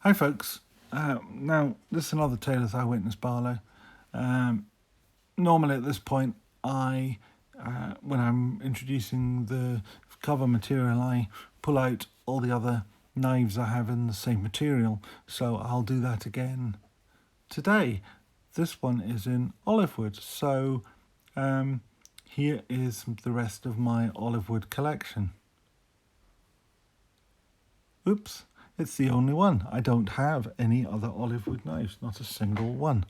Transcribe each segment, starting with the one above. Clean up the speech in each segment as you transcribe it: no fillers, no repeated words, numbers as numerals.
Hi folks. Now, this is another tale as I witnessed Barlow. Um, Normally at this point, when I'm introducing the cover material, I pull out all the other knives I have in the same material. So I'll do that again today. This one is in olive wood. So here is the rest of my olive wood collection. Oops, it's the only one. I don't have any other olive wood knives, not a single one.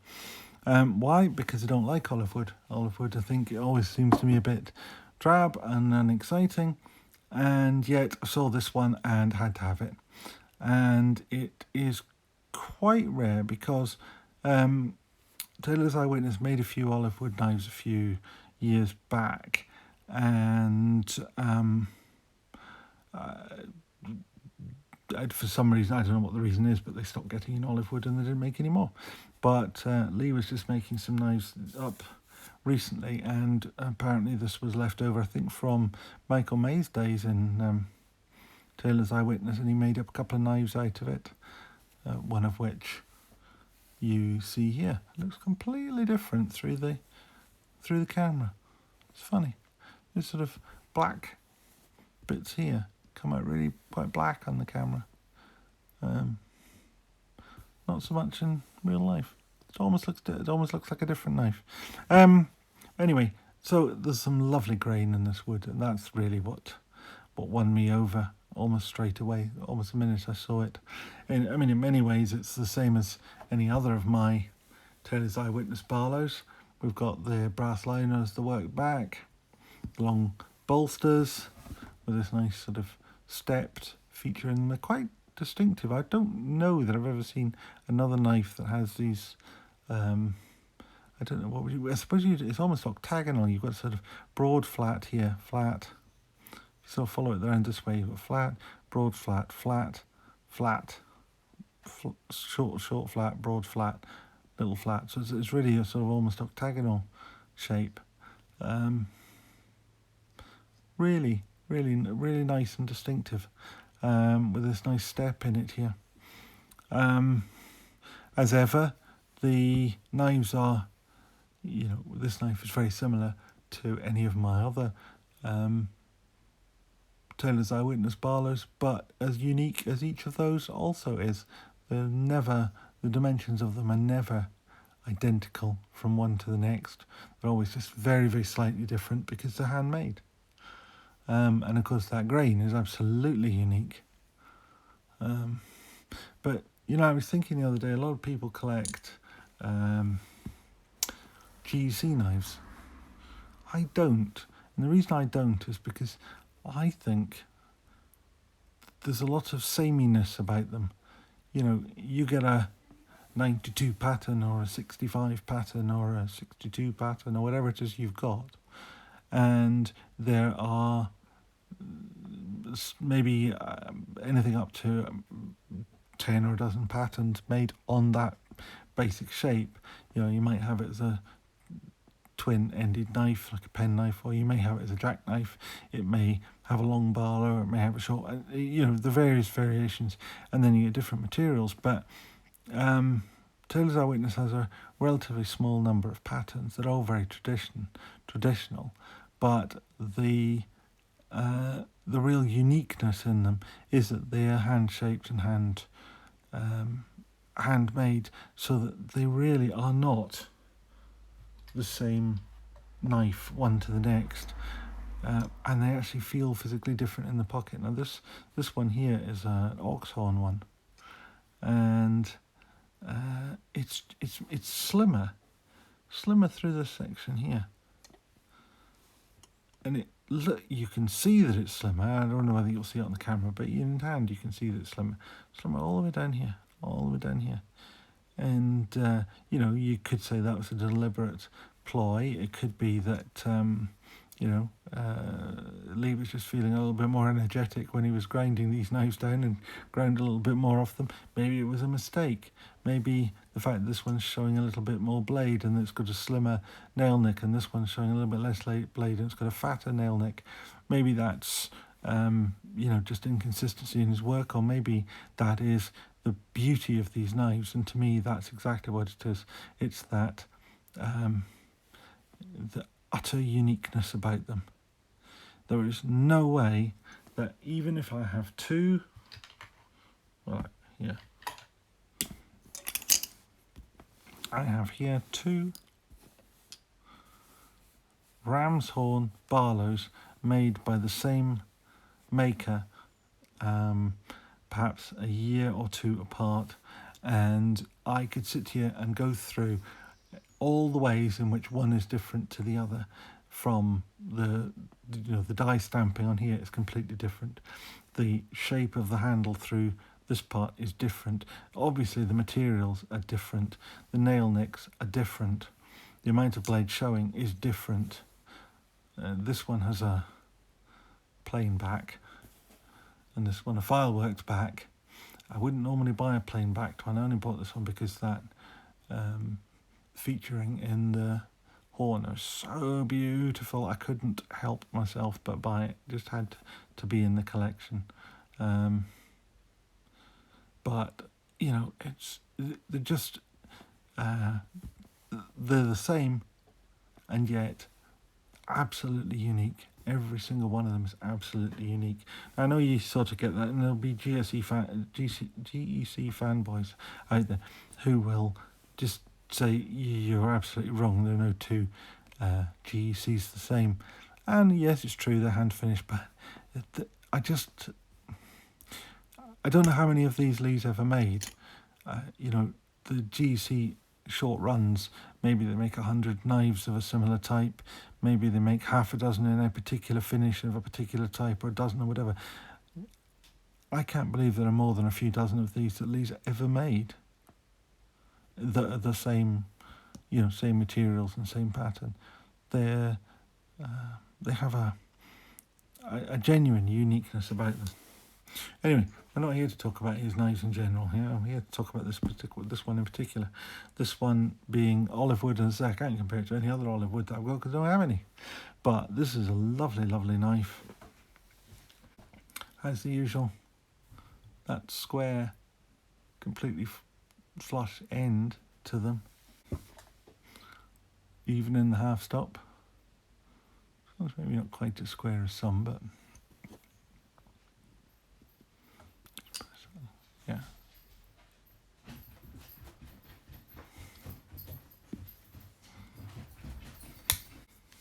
Why? Because I don't like olive wood. Olive wood, I think it always seems to me a bit drab and unexciting, and yet I saw this one and had to have it. And it is quite rare because Taylor's Eyewitness made a few olive wood knives a few years back, and for some reason, I don't know what the reason is, but they stopped getting in olive wood and they didn't make any more. But Lee was just making some knives up recently, and apparently this was left over, I think, from Michael May's days in Taylor's Eyewitness, and he made up a couple of knives out of it, one of which you see here. It looks completely different through the camera. It's funny. There's sort of black bits here come out really quite black on the camera. Not so much in real life. It almost looks like a different knife. Anyway, so there's some lovely grain in this wood, and that's really what won me over almost straight away, almost the minute I saw it. And I mean, in many ways, it's the same as any other of my Taylor's Eyewitness Barlows. We've got the brass liners, the work back, long bolsters with this nice sort of stepped feature in them. They're quite distinctive. I don't know that I've ever seen another knife that has these. I don't know what would you. I suppose it's almost octagonal. You've got sort of broad flat here, flat. So follow it around this way. You've got flat, broad, flat, flat, flat, short, flat, broad, flat, little flat. So it's really a sort of almost octagonal shape. Really nice and distinctive, with this nice step in it here. As ever, the knives are, this knife is very similar to any of my other Taylor's Eyewitness Barlows, but as unique as each of those also is. The dimensions of them are never identical from one to the next. They're always just very slightly different because they're handmade. And of course that grain is absolutely unique. But, I was thinking the other day, a lot of people collect GC knives. I don't. And the reason I don't is because I think there's a lot of sameness about them. You get a 92 pattern or a 65 pattern or a 62 pattern or whatever it is you've got. And there are maybe anything up to 10 or a dozen patterns made on that basic shape. You might have it as a twin-ended knife, like a pen knife, or you may have it as a jackknife. It may have a long barlow, or it may have a short, the various variations, and then you get different materials. But Taylor's Eyewitness has a relatively small number of patterns. They're all very traditional, but the real uniqueness in them is that they are hand-shaped and handmade, so that they really are not the same knife one to the next, and they actually feel physically different in the pocket. Now this one here is an oxhorn one, and it's slimmer through this section here, and you can see that it's slimmer. I don't know whether you'll see it on the camera, but in hand you can see that it's slimmer all the way down here, and you could say that was a deliberate ploy. It could be that Lee was just feeling a little bit more energetic when he was grinding these knives down and ground a little bit more off them. Maybe it was a mistake. Maybe the fact that this one's showing a little bit more blade and it's got a slimmer nail nick, and this one's showing a little bit less blade and it's got a fatter nail nick. Maybe that's just inconsistency in his work, or maybe that is the beauty of these knives, and to me that's exactly what it is. It's that the utter uniqueness about them. There is no way that even if I have two, well, yeah, I have here two ram's horn Barlows made by the same maker, perhaps a year or two apart, and I could sit here and go through all the ways in which one is different to the other. From the die stamping on here is completely different. The shape of the handle through this part is different. Obviously the materials are different. The nail nicks are different. The amount of blade showing is different. This one has a plain back, and this one a fileworks back. I wouldn't normally buy a plain back one. I only bought this one because that featuring in the horn is so beautiful. I couldn't help myself but buy it. Just had to be in the collection. But you know, they're just they're the same, and yet absolutely unique. Every single one of them is absolutely unique. I know you sort of get that, and there'll be GEC fanboys out there who will just say you're absolutely wrong. There are no two GECs the same. And yes, it's true, they're hand finished, but I don't know how many of these Lee's ever made. The GEC short runs, maybe they make 100 knives of a similar type, maybe they make half a dozen in a particular finish of a particular type, or a dozen or whatever. I can't believe there are more than a few dozen of these that Lee's ever made that are the same, same materials and same pattern. They have a genuine uniqueness about them. Anyway, we're not here to talk about his knives in general. I'm here to talk about this one in particular. This one being olive wood, and I can't compare it to any other olive wood that I've got because I don't have any. But this is a lovely, lovely knife. As the usual, that square, completely flush end to them, even in the half stop. It's maybe not quite as square as some, but yeah.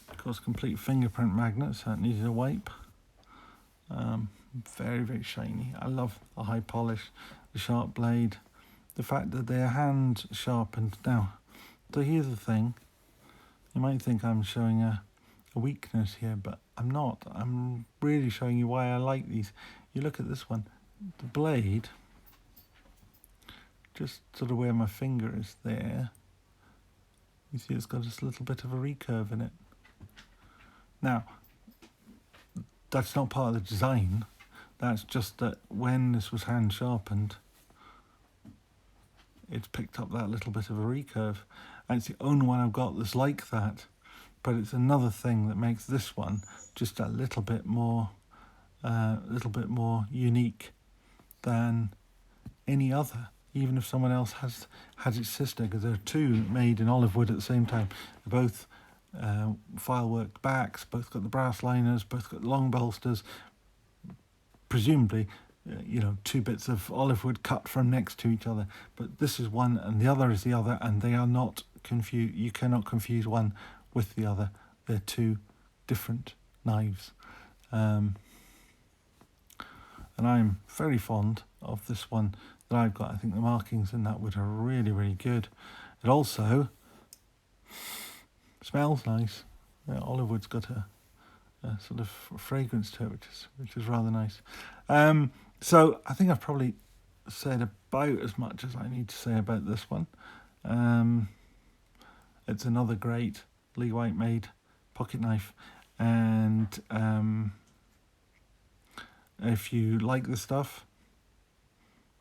Of course, complete fingerprint magnets that needed a wipe. Very, very shiny. I love the high polish, the sharp blade, the fact that they're hand sharpened. Now, so here's the thing. You might think I'm showing a weakness here, but I'm not. I'm really showing you why I like these. You look at this one, the blade, just sort of where my finger is there, you see it's got this little bit of a recurve in it. Now, that's not part of the design. That's just that when this was hand sharpened, it's picked up that little bit of a recurve. And it's the only one I've got that's like that. But it's another thing that makes this one just a little bit more unique than any other. Even if someone else has its sister, because there are two made in olive wood at the same time. They're both filework backs, both got the brass liners, both got long bolsters. Presumably, two bits of olive wood cut from next to each other. But this is one and the other is the other, and they are not confused. You cannot confuse one with the other. They're two different knives. And I'm very fond of this one that I've got. I think the markings in that wood are really, really good. It also smells nice. Olive wood's got a sort of fragrance to it, which is rather nice. So I think I've probably said about as much as I need to say about this one. It's another great Lee White made pocket knife, and if you like this stuff,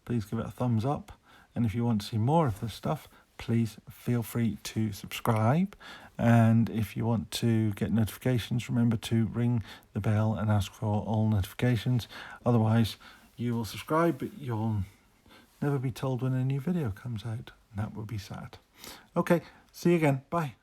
please give it a thumbs up, and if you want to see more of this stuff, please feel free to subscribe. And if you want to get notifications, remember to ring the bell and ask for all notifications. Otherwise, you will subscribe, but you'll never be told when a new video comes out. And that would be sad. Okay, see you again. Bye.